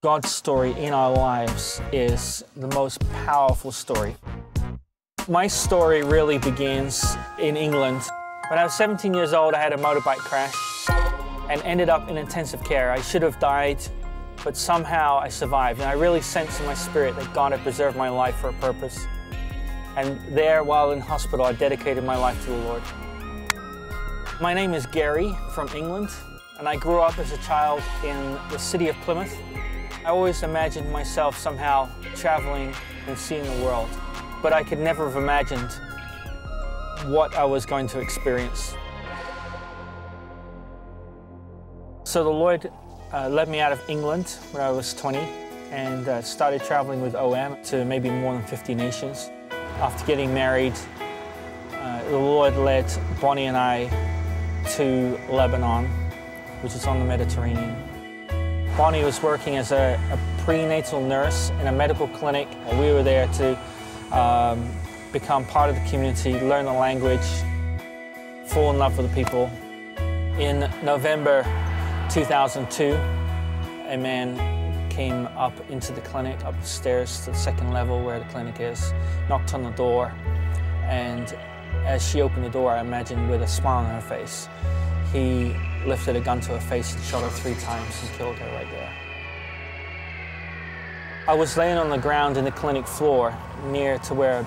God's story in our lives is the most powerful story. My story really begins in England. When I was 17 years old, I had a motorbike crash and ended up in intensive care. I should have died, but somehow I survived. And I really sensed in my spirit that God had preserved my life for a purpose. And there, while in hospital, I dedicated my life to the Lord. My name is Gary from England, and I grew up as a child in the city of Plymouth. I always imagined myself somehow traveling and seeing the world, but I could never have imagined what I was going to experience. So the Lord led me out of England when I was 20 and started traveling with OM to maybe more than 50 nations. After getting married, the Lord led Bonnie and I to Lebanon, which is on the Mediterranean. Bonnie was working as a prenatal nurse in a medical clinic. We were there to become part of the community, learn the language, fall in love with the people. In November 2002, a man came up into the clinic, up the stairs to the second level where the clinic is, knocked on the door, and as she opened the door, I imagine with a smile on her face, he lifted a gun to her face and shot her 3 times and killed her right there. I was laying on the ground in the clinic floor near to where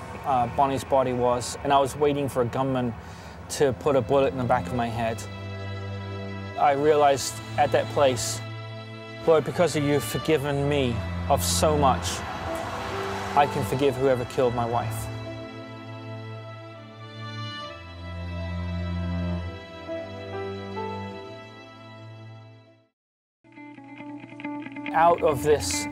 Bonnie's body was, and I was waiting for a gunman to put a bullet in the back of my head. I realized at that place, Lord, because you've forgiven me of so much, I can forgive whoever killed my wife. Out of this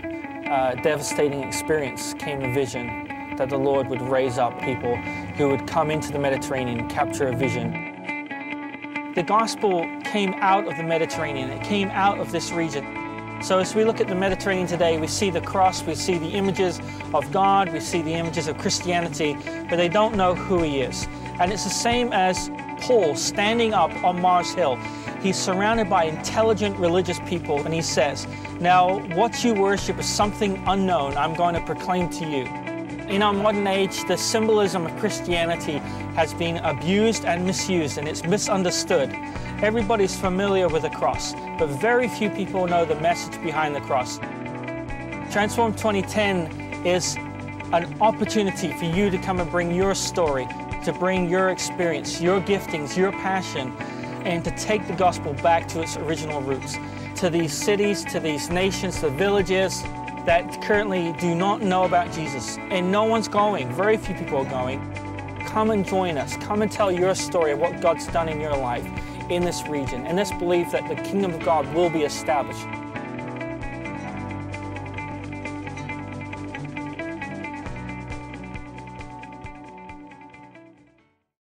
devastating experience came a vision that the Lord would raise up people who would come into the Mediterranean and capture a vision. The gospel came out of the Mediterranean. It came out of this region. So as we look at the Mediterranean today, we see the cross, we see the images of God, we see the images of Christianity, but they don't know who He is. And it's the same as Paul standing up on Mars Hill. He's surrounded by intelligent religious people, and he says, now what you worship is something unknown I'm going to proclaim to you. In our modern age, the symbolism of Christianity has been abused and misused, and it's misunderstood. Everybody's familiar with the cross, but very few people know the message behind the cross. Transform 2010 is an opportunity for you to come and bring your story, to bring your experience, your giftings, your passion, and to take the gospel back to its original roots, to these cities, to these nations, to villages that currently do not know about Jesus. And no one's going, very few people are going. Come and join us. Come and tell your story of what God's done in your life in this region. And let's believe that the kingdom of God will be established.